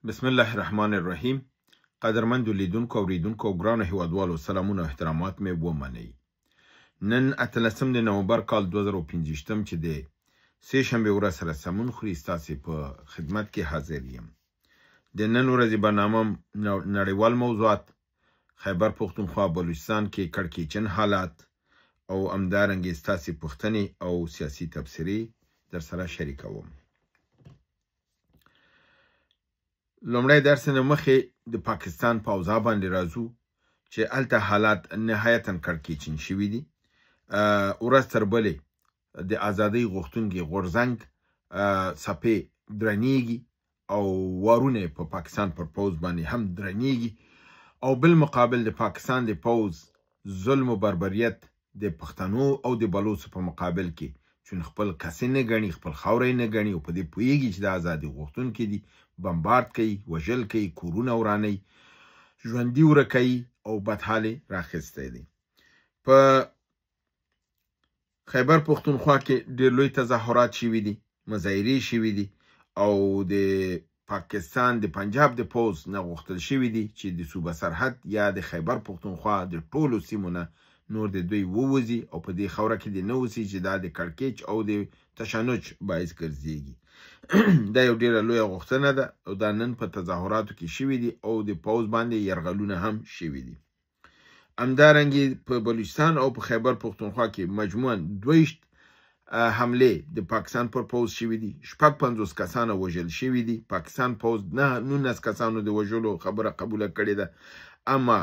بسم الله الرحمن الرحیم. قدرمند لیدونکو او اوریدونکو او ګرانو هیوادوالو سلامونه او احترامات مې ومنئ. نن 18 نومبر کال 2015 چې د سه شنبې ورځ سره سمون خوري ستاسې په خدمت کې حاضر یم. د نن ورځې برنامه نړیوال موضوعات، خیبر پښتونخوا بلوچستان کې کړکېچن حالات او همدارنګې ستاسې پوښتنې او سیاسي تبصرې در سره شریکوم. لومړی درس نه مخې د پاکستان په اوضاع باندې راځو چې هلته حالات نهایتاً کړکېچن شوي دي. ورځ تر بلې د ازادۍ غوښتونکي غورځنګ څپې درنیږي او وارونه په پاکستان پر پوځ باندې هم درنیږي او بالمقابل د پاکستان د پوځ ظلم و بربریت د پښتنو او د بلوڅو په مقابل کې چون خپل کسې نه ګڼي، خپل خاوره نه ګڼي او په دې پوهیږي چې د ازادۍ غوښتونکي دي، بمبارد کوي، وژل کوي، کورونه ورانوي، ژوندي ورکوي او بدحالې راخیستی دی. په خیبر پښتونخوا کې ډېر لوی تظاهرات شوي دي، مظاهرې شوي دي او د پاکستان د پنجاب د پوځ نه غوښتل شوي دي چې د صوبه سرحد یا د خیبر پښتونخوا د ټولو سیمو نه نور د دوی ووځي او په دې خاوره کې د نه اوسي چې دا د کړکېچ او د تشنج باعث ګرځېږي. دا یو ډېره لویه غوښتنه ده او دا نن په تظاهراتو کې شوي دي او د پوځ باندې یرغلونه هم شوي دي. همدارنګې په بلوچستان او په خیبر پښتونخوا کې مجموعاً 22 حملې د پاکستان پر پوځ شوي دي. 56 کسانه وژل شوي دي. پاکستان پوځ 19 کسانو د وژلو خبره قبوله کړې ده، اما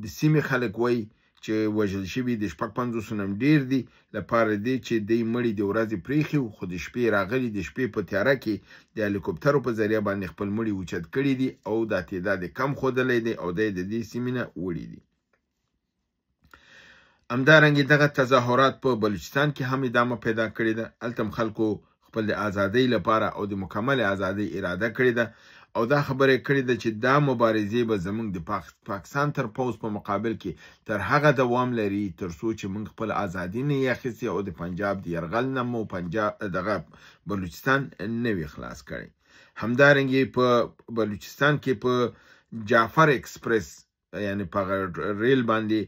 د سیمې خلک وایي چې وژل شوي د 55 نه ډېر دي، لپاره دی چې دی مړي د ورځې پرېښي خو د شپې راغلي، د شپې په تیاره کې د هلیکوپټرو په ذریعه باندې خپل مړي اوچت کړي دي او دا تعداد کم ښودلی دی او دی د دې سیمې نه وړي دي. همدارنګې دغه تظاهرات په بلوچستان کې هم ادامه پیدا کړې ده. هلته هم خلکو خپل د ازادۍ لپاره او د مکمل ازادۍ اراده کړې ده او دا خبره کړې ده چې دا مبارزې به زموږ د پاکستان تر پوځ په مقابل کې تر هغه دوام لري تر څو چې موږ خپل ازادي نه یې اخیستې او د پنجاب د یرغل نه مو دغه بلوچستان نه وي خلاص کړی. همدارنګې په بلوچستان کې په جعفر اکسپرس یعنې په ریل باندې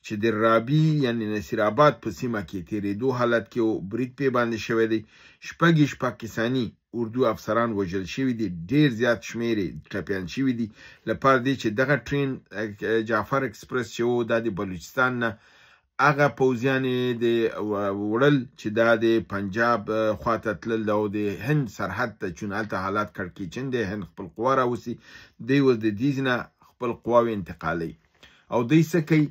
چې د رابي یعنی نصیر آباد په سیمه کې تیرېدو حالت کې برید پې باندې شوی دی. 6 پاکستاني اردو افسران وژل شوي دي، ډېر زیات شمېر ټپیان شوي دي، لپاره دی چې دغه ټرین جعفر اکسپرس چې و دا د بلوچستان نه هغه پوځیان د وړل چې دا د پنجاب خواته تلل او د هند سرحد ته چون هلته حالات کړکېچن دی، هند خپل قوا راوسي، دی اوس د دې نه خپل قواوې انتقالوي او دی څه کوي،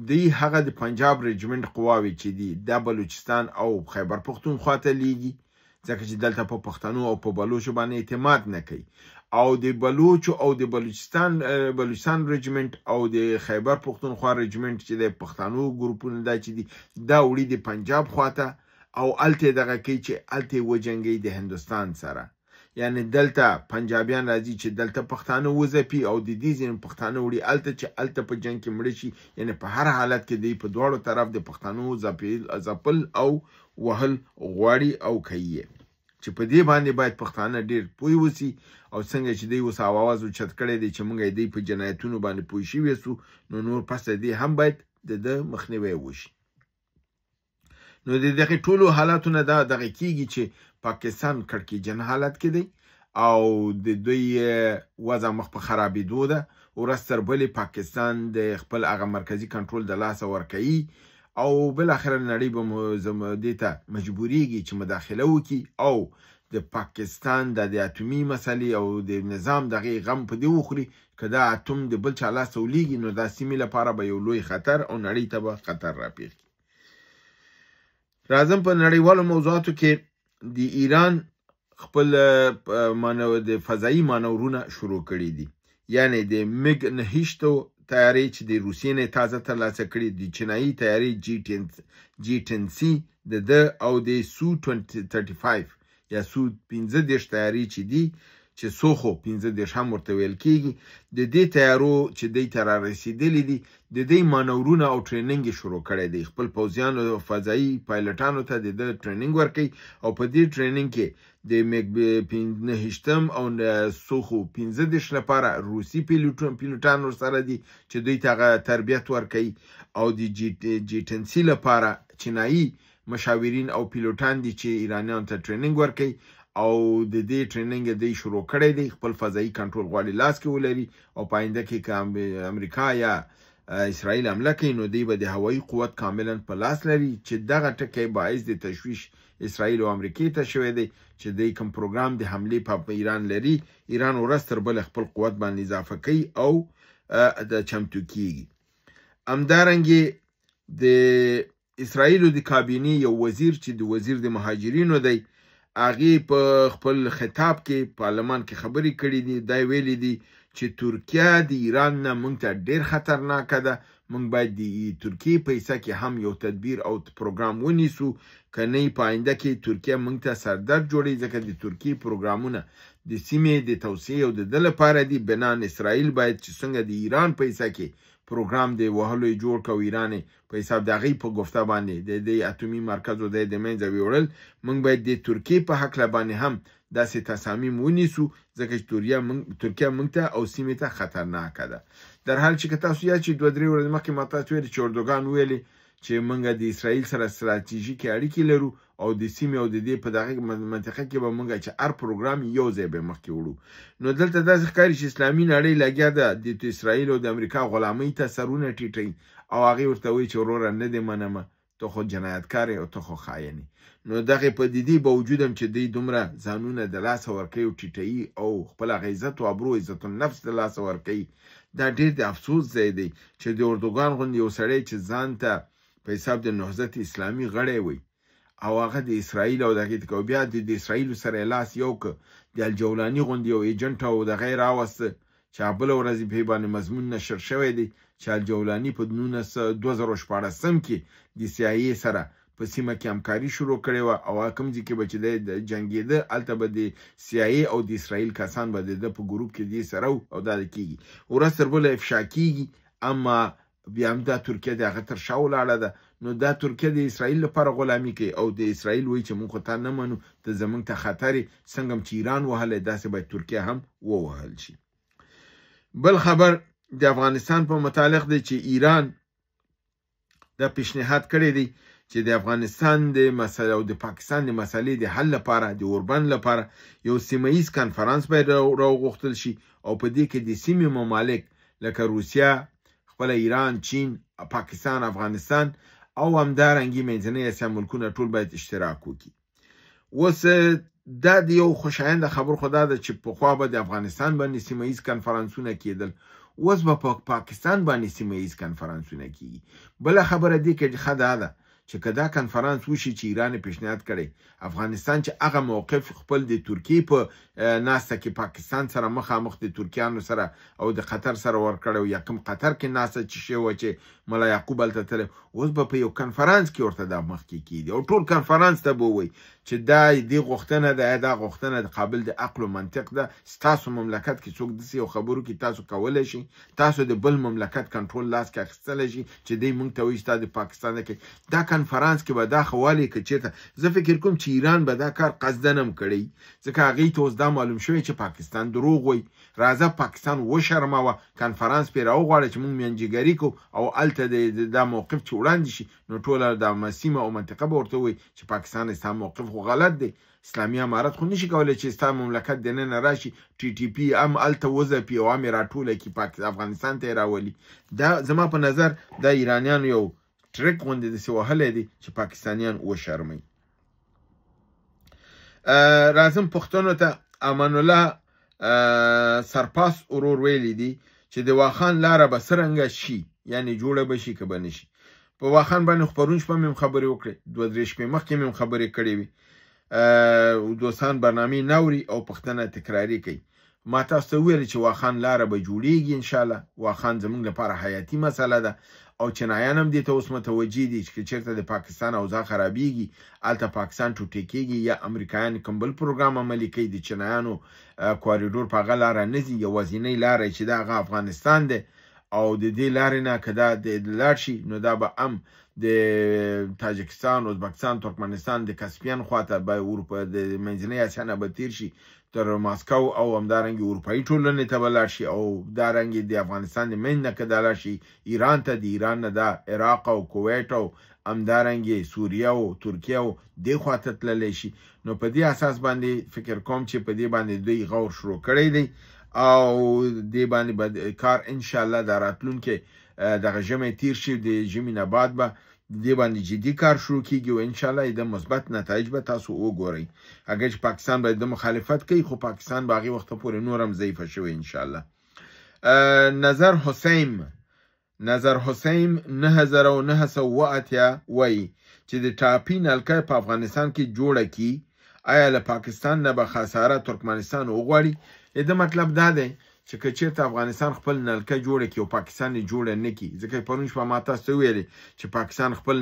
دی هغه د پنجاب رجمنټ قواوې چې دي دا بلوچستان او خیبر پښتونخوا ته لیږي، ځکه چې دلته په پښتنو او په بلوچو باندې اعتماد نه کوي او د بلوچو او د بلوچستان رجمنټ او د خیبر پښتونخوا رجمنټ چې د پښتنو ګروپونه دا چې دي دا وړي د پنجاب خواته او هلته دغه کوي چې هلته وجنګي د هندوستان سره. یعنی دلته پنجابیان راځي چې دلته پښتانه وځپي او د دې ځینې پښتانه وړي هلته چې هلته په جنګ کې مړه شي. یعنی په هر حالت کې دی په دواړو طرف د پښتنو ځپل او وهل غواړي او کوي چې په دې باندې باید پښتانه ډېر پوه اوسي او څنګه چې دی اوس اواز اوچت کړی دی چې موږ دی په جنایتونو باندې پوه شوي سو نو نور پس دی هم باید د مخنیوی وشي. نو د دغې ټولو حالاتو نه دغه کیږي چې پاکستان کړکېچن حالت کې دی او د دوی وضع مخ په خرابېدو ده. ورځ تر بلې پاکستان د خپل هغه مرکزي کنټرول د لاسه ورکوي او بالاخره نړۍ به دې ته مجبوریږي چې مداخله وکړي او د پاکستان د اتومي مسلې او د نظام دغې غم په دې وخوري که دا اتوم د بل چا لاسته ولیږي نو دا سیمې لپاره به یو لوی خطر او نړۍ ته به خطر راپېښ کړي. راځم په نړیوالو موضوعاتو کې د ایران خپل د فضایي مانورونه شروع کړي دي. یعنی د میګ 9 تیارې چې د روسیې نه تازه ترلاسه کړي، د چینایي تیارې G10C او د سو 35 یا سو 15 تیارې چې دي چې سوخو 15 هم ورته ویل کېږي. د دې تیارو چې دی ته رارسېدلي دي د دې مانورونه او ټریننګ یې شروع کړی دی. خپل پوځیانو فضایي پایلټانو ته د ټریننګ ورکوي او په دې ټریننګ کې د میګ 15 او سوخو 15 لپاره روسي پیلوټان ورسره دي چې دوی ته تربیت ورکوي او د جی10 لپاره چینایي مشاورین او پیلوټان دي چې ایرانیانو ته ټریننګ ورکوي او د دې ټریننګ دی شروع کړی دی. خپل فضایي کنټرول غواړي لاس کې ولري او په آینده کې که امریکا یا اسرائیل حمله کوي نو دوی به د هوایي قوت کاملا په لاس لري چې دغه ټکی باعث د تشویش اسرائیل او امریکې ته شوی دی چې دوی کوم پروګرام د حملې په ایران لري. ایران ورځ تر بله خپل قوت باندې اضافه کوي او د چمتو کیږي. همدارنګې د اسرائیل د کابینې یو وزیر چې د وزیر د مهاجرینو دی هغې په خپل خطاب کې پارلمان کې خبرې کړې دي. دا ویلي دي چې ترکیه د ایران نه موږ ته ډېر خطرناکه ده. موږ باید د ترکیې په حصه کې هم یو تدبیر او پروګرام ونیسو که نه په آینده کې ترکیه موږ ته سردرد جوړوي ځکه د ترکیې پروګرامونه د سیمې د توسعې او د ده لپاره دي. بنان اسرائیل باید چې څنګه د ایران په حصه کې پروګرام دی وهلو یې جوړ کړ او ایران په حساب د هغې په گفته باندې د اتومي مرکز او د منځه ویوړل. موږ باید د ترکیې په هکله باندې هم داسې تصامیم ونیسو ځکه چې ترکیه موږ ته او سیمې ته خطرناکه ده. در حال چې که تاسو یاد شي 2-3 ورځې مخکې ما تاسو ویلي چې اردوګان ویلي چې موږ د اسرائیل سره ستراتیژیکې اړیکې لرو او د سیمې او د دې په دغه منطقه کې به موږ چې هر پروګرام یو ځای به مخکې وړو. نو دلته داسې ښکاري چې اسلامي نړۍ لګیا ده د اسرائیل او د امریکا غلامۍ ته سرونه ټیټوي او هغې ورته وایي چې وروره نه دې منمه ته خو جنایتکار او ته خو خاین. نو دغه پدیدې باوجود هم چې دوی دومره ځانونه د لاسه ورکوي او ټیټوي او خپل هغه عزت او ابرو عزت النفس د لاسه ورکوي. دا ډېر د افسوس ځای دی چې د اردوګان غوندې یو سړی چې ځان ته په حساب د نهضت اسلامي غړی وي او هغه د اسرائیل او دغې ته بیا د اسرائیلو سره لاس یو که د الجولاني غوندې یو ایجنټ او دغه یې راوسته چې بله ورځ په باندې مضمون نشر شوی دی چې الجولاني په 2014 کې د CIA سره په سیمه کې همکاري شروع کړې وه او کوم ځای کې به چې دی جنګېده هلته به د CIA او د اسرائیل کسان به د ده په ګروپ کې دې سره او دا کېږي. ورځ تر بله افشا کېږي اما بیا هم دا ترکیه د هغه تر شا ولاړه ده. نو دا ترکیه د اسرائیل لپاره غلامي کوي او د اسرائیل وایي چې موږ خو تا نه منو ته زموږ ته خطر یې څنګه چې ایران وهلی داسې باید ترکیه هم ووهل شي. بل خبر د افغانستان په متعلق دی چې ایران دا پیشنهاد کړی دی چې د افغانستان د مسله او د پاکستان د مسلې د حل لپاره د اوربند لپاره یو سیمه ایز کنفرانس باید راوغوښتل شي او په دې کې د سیمې ممالک لکه روسیه، خپل ایران، چین، پاکستان، افغانستان او همدارنګې منځنۍ اسیا ملکونه ټول باید اشتراک وکړي. اوس دا د یو خوشاینده خبر خو دا ده چې پخوا به د افغانستان باندې سیمه ایز کنفرانسونه کېدل، اوس به په پاکستان باندې سیمه ایز کنفرانسونه کېږي. بله خبره دې کې ښه دا ده چې که دا کنفرانس وشي چې ایران پیشنهاد کړی افغانستان چې هغه موقف خپل د ترکیې په ناسته کې پاکستان سره مخامخ د ترکیانو سره او د قطر سره ورکړی یا کوم قطر کې ناسته چې شوی وه چې ملا یعقوب هلته تللی، اوس به په یو کنفرانس کې ورته دا مخکې کېږي او ټول کنفرانس ته به ووایي چې دا دې غوښتنه ده یا دا غوښتنه د قابل د عقل و منطق ده. ستاسو مملکت کې څوک داسې یو خبرو کې تاسو کولی شئ تاسو د بل مملکت کنټرول لاس کې اخیستلی شي چې دی موږ ته وایي ستا د پاکستان کې دا کنفرانس کې به دا خوالې که چېرته زه فکر کوم چې ایران به دا کار قصدن هم کړی ځکه هغې ته اوس دا معلوم شوی چې پاکستان دروغ وایي. راځه پاکستان وشرموه، کنفرانس پرې راوغواړه چې موږ میانجیګري کوو او هلته دا موقف چې وړاندې شي نو ټوله دا سیمه او منطقه به ورته وایي چې پاکستان ستا موقف خو غلط دی. اسلامي امارت خو نشي کولی چې ستا مملکت دننه راشي TTP هم هلته وځپي او هم یې راټوله کړي افغانستان ته یې راولي. دا زما په نظر دا ایرانیانو یو ټریک غوندې داسې وهلی دی چې پاکستانیان وشرموي. راځم پښتنو ته. امان الله سرپاس ورور ویلی دی چې د واخان لاره به څرنګه شي یعنی جوړه به شي که به نه شي. په واخان باندې خو پرون شپه مې هم خبرې وکړې 2-3 شپې مخکې مې هم خبرې کړې وي. دوستان برنامې ناوري او پښتنه تکراري کوي. ما تاسو ته وویل چې واخان لاره به جوړیږي انشاءالله. واخان زموږ لپاره حیاتي مسله ده او چینایان هم دې ته اوس متوجه دي چې چېرته د پاکستان اوضاع خرابېږي هلته پاکستان ټوټې کېږي یا امریکایان کوم بل پروګرام عملي کوي د چینایانو کوریډور په هغه لاره نه ځي یوازینۍ لاره چې دا هغه افغانستان دی او د دې لارې نه که دا لاړ شي نو دا به هم د تاجکستان ازبکستان ترکمنستان د کسپین خواته به اروپا د منځنۍ اسیا نه به تیر شي تر ماسکو او همدارنګې اروپایي ټولنې ته به لاړ شي او دارنګې د افغانستان د منځ نه که دا لاړ شي ایران ته د ایران نه دا عراق او کویت او همدارنګې سوریه او ترکیه او دې خواته تللی شي نو په دې اساس باندې فکر کوم چې په دې باندې دوی غور شروع کړی دی او دې باندې به کار انشاءالله د راتلونکي دغه ژمی تیر شي د ژمي نه بعد به دې باندې جدي کار شروع کیږي او انشاءالله د مثبت نتایج به تاسو وګورئ اگر چې پاکستان باید د مخالفت کوي خو پاکستان به هغې وخته پورې نور هم ضعیفه شوی انشاءالله نظر حسین 9980 وایي چې د ټاپي نلکه په افغانستان کې جوړه کی آیا له پاکستان نه به خساره ترکمنستان وغواړي د مطلب دا دی چې که چېرته افغانستان خپل نلکه جوړه کړي او پاکستان یې جوړه نه کړي ځکه پرون شپه ما تاسو ته ویلې چې پاکستان خپل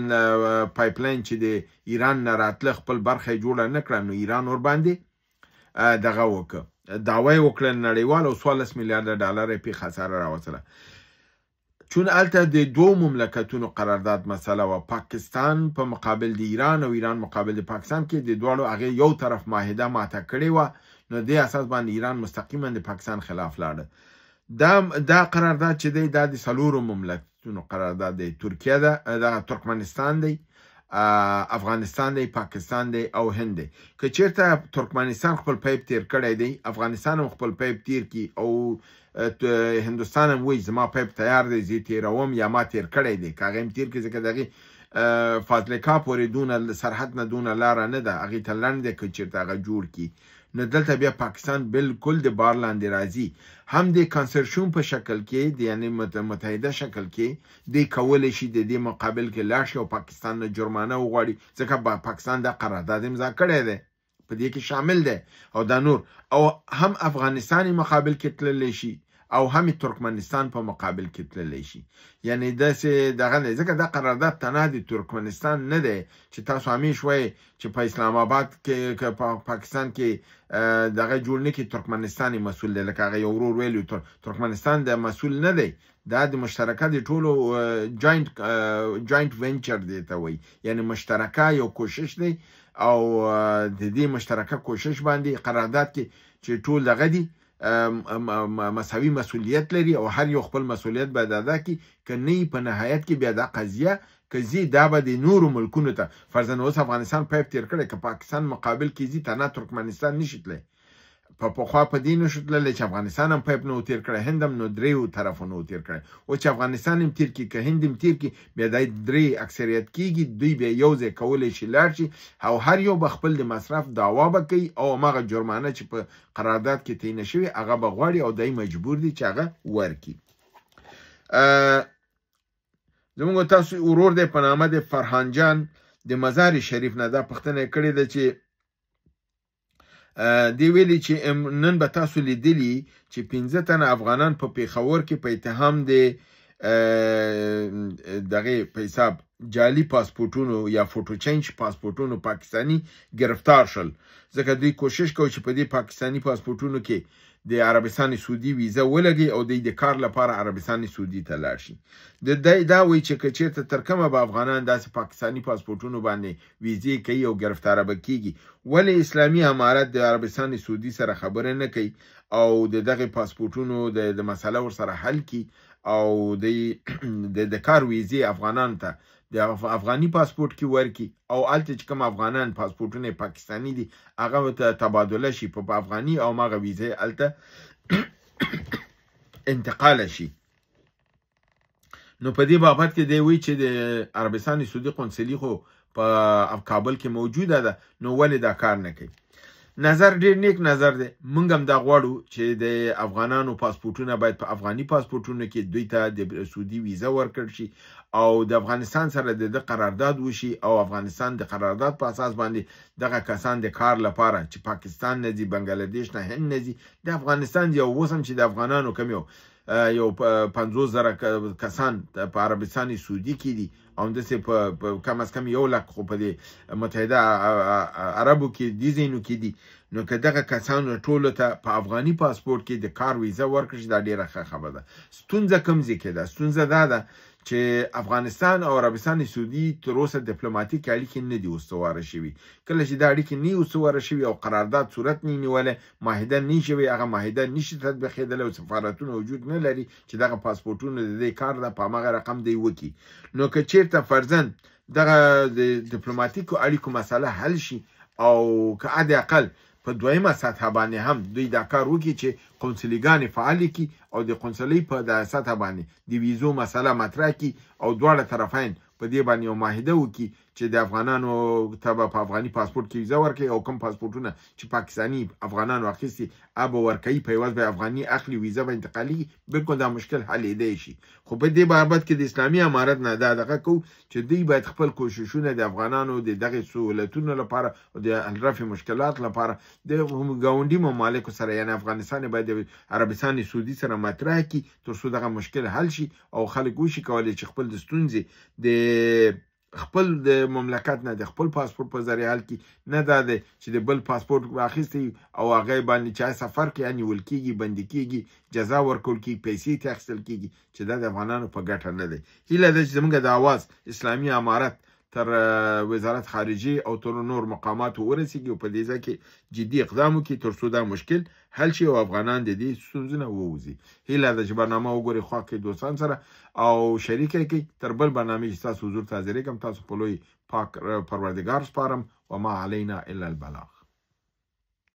پایپلاین چې د ایران نه راتله خپل برخه یې جوړه نه کړه نو ایران ورباندې دغه وکړه دعوه یې وکړه نړیوال او 14 میلیارده ډالر یې پې خساره راوستله چون هلته د دوو مملکتونو قرارداد مسله وه پاکستان په مقابل د ایران او ایران مقابل د پاکستان کې د دواړو هغې یو طرف معاهده ماته کړې وه نو دې اساس باندې ایران مستقیما د پاکستان خلاف لاړه دا قرارداد چې دی دا د څلورو مملکتونو قرارداد دی ترکیه ده دا ترکمنستان دی افغانستان دی پاکستان دی او هند دی که چېرته ترکمنستان خپل پیپ تیر کړی دی افغانستان هم خپل پیپ تیر کی او هندوستان هم وایي زما پیپ تیار دی زه تیروم یا ما تیر کړی دی که هغې هم تیر کړي ځکه د هغې فاضلکا پورې دونه سرحد نه دونه لاره نه ده هغې ته لنډ دی که چېرته هغه جوړ کړي نو دلته بیا پاکستان بالکل د بار لاندې راځي هم د کنسرشون په شکل کې د یعنی متحده شکل کې دی کولی شي د دې مقابل کې لاړ شي او پاکستان نه جرمانه وغواړي ځکه پاکستان دا قرارداد امضا کړی دی په دې کې شامل دی او دا نور او هم افغانستان مقابل کې تللی شي او هم ترکمنستان په مقابل کې تللی شي یعنی داسې دغه دی ځکه دا قرارداد تنها د ترکمنستان نه دی چې تاسو همیش وایي چې په اسلام آباد کې په پاکستان کې دغه جوړ نه کړي ترکمنستان مسؤل دی لکه هغه یو ورور ویلي ترکمنستان د مسؤل نه دی دا د مشترکه د ټولو جاینټ وینچر دی ته وایي یعنی مشترکه یو کوشش دی او د دې مشترکه کوشش باندې قرارداد کې چې ټول دغه دي مساوي مسؤلیت لري او هر یو خپل مسؤلیت باید ادا کړي که نه په نهایت کې بیا دا قضیه که ځي دا به د نورو ملکونو ته فرضاً اوس افغانستان پیپ تیر کړی که پاکستان مقابل کې ځي تنها ترکمنستان نشي تللی په پخوا په دې نشو تللی چې افغانستان هم پیپ نه و تیر کړی هند هم نو دریو طرفو نه و تیر کړی او چې افغانستان هم تیر کړي که هند هم تیر کړي بیا دا درې اکثریت کېږي دوی بیا یو ځای کولی شي لاړ شي او هر یو به خپل د مصرف دعوا به کوي او هماغه جرمانه چې په قرارداد کې تعینه شوي هغه به غواړي او دی مجبور دي چې هغه ورکړي زموږ تاسو ورور دی په نامه د فرحان جان د مزار شریف نه دا پوښتنه کړې ده چې دی ویلي چې نن به تاسو لیدلي چې 15 تنه افغانان په پیښور کې په اتهام د دغه په حساب جعلي پاسپورټونو یا فوټو چینج پاسپورټونو پاکستانی گرفتار شول ځکه دوی کوشش کوي چې په دې پاکستانی پاسپورټونو کې د عربستان سعودي ویزه ولګي او د کار لپاره عربستان سعودي ته لاړ شي دا وایي چې که چېرته تر کومه به افغانان داسې پاکستانی پاسپورټونو باندې ویزې کوي او گرفتاره به کیږي ولې اسلامي امارت د عربستان سعودي سره خبره نه کوي او د دغه پاسپورټونو د مسله ورسره حل کړي او د کار ویزې افغانانو ته د افغاني پاسپورټ کې ورکړي او هلته چې کوم افغانان پاسپورټونه پاکستاني دي هغه ته تبادله شي په افغاني او هغه ویزې هلته انتقال شي نو په دې بابت کې دی وایي چې د عربستان سعودي قونسلي خو په کابل کې موجوده ده نو ولې دا کار نه کوي نظر ډیر نیک نظر دی موږ هم دا غواړو چې د افغانانو پاسپورټونه باید په افغاني پاسپورټونو کې دوی ته د سعودي ویزه ورکړل شي او د افغانستان سره د قرارداد وشي او افغانستان د قرارداد په اساس باندې دغه کسان د کار لپاره چې پاکستان نه ځي، بنگلاديش نه، هند نه ځي، د افغانستان یو اوس هم چې د افغانانو کم یو 50,000 کسان په عربستان سعودي کې دي او همداسې په کم از کم 1 لک خو په د متحده عربو کې دې ځایونو کې دي. نو که دغه کسانو ټولو ته په افغاني پاسپورټ کې د کار ویزه ورکړي دا ډیره ښه خبره ده. ستونزه کوم ځای کې ده؟ ستونزه دا ده چې افغانستان او عربستان سعودي تر اوسه ډیپلوماټیک اړیکې نه دي استواره شوي. کله چې دا اړیکې نه استواره شوي او قرارداد صورت نه نیولی، معاهده نه شوي، هغه معاهده نشي تطبیقېدلی او سفارتونه وجود نه لري چې دغه پاسپورټونه د دې کار ده په همغه رقم دی وکړي. نو که چېرته فرضاً دغه د ډیپلوماټیکو اړیکو مسله حل شي او که حد اقل په دویمه سطح باندې هم دوی دا کار وکړي چې قونسلګانې فعالې کړي او د قونسلۍ په د سطح باندې د ویزو مسله مطرح کړي او دواړه طرفین په دې باندې یو معاهده وکړي چې د افغانانو ته به په افغاني پاسپورټ کې ویزه ورکړي او کوم پاسپورټونه چې پاکستاني افغانانو اخیستي هغه به ورکوي، په عوض به افغاني اخلي، ویزه به انتقالي. بالکل دا مشکل حلېدی شي. خو په دې بابت کې د اسلامي امارت نه دا دغه کوو چې دوی باید خپل کوششونه د افغانانو د دغه سهولتونو لپاره او د رفع مشکلات لپاره د ګاونډي ممالکو سره یعنې افغانستان باید د عربستان سعودي سره مطرح کړي تر څو دغه مشکل حل شي او خلک وشي کولی چې خپل د ستونزې د خپل د مملکت نه د خپل پاسپورټ په ذریعه حل کړي، نه دا دی چې د بل پاسپورټ اخیستی او هغه باندې چې سفر کې نیول کېږي، بندي کېږي، جزا ورکول کېږي، پیسې ترې اخیستل کېږي چې دا د افغانانو په ګټه نه دی. هیله ده چې زموږ د اواز اسلامي امارت تر وزارت خارجه او تر نور مقاماتو ورسیږي او په دې ځای کې جدي اقدام وکړي تر څو دا مشکل حل شي او افغانان د دې ستونزو نه ووځي. هیله ده چې برنامه وګورئ، خوا کې دوستان سره او شریک کړئ. تر بل برنامې چې تاسو حضور ته حاضرېږم، تاسو په لوی پاک پروردګار سپارم. وما علینا الا البلاغ.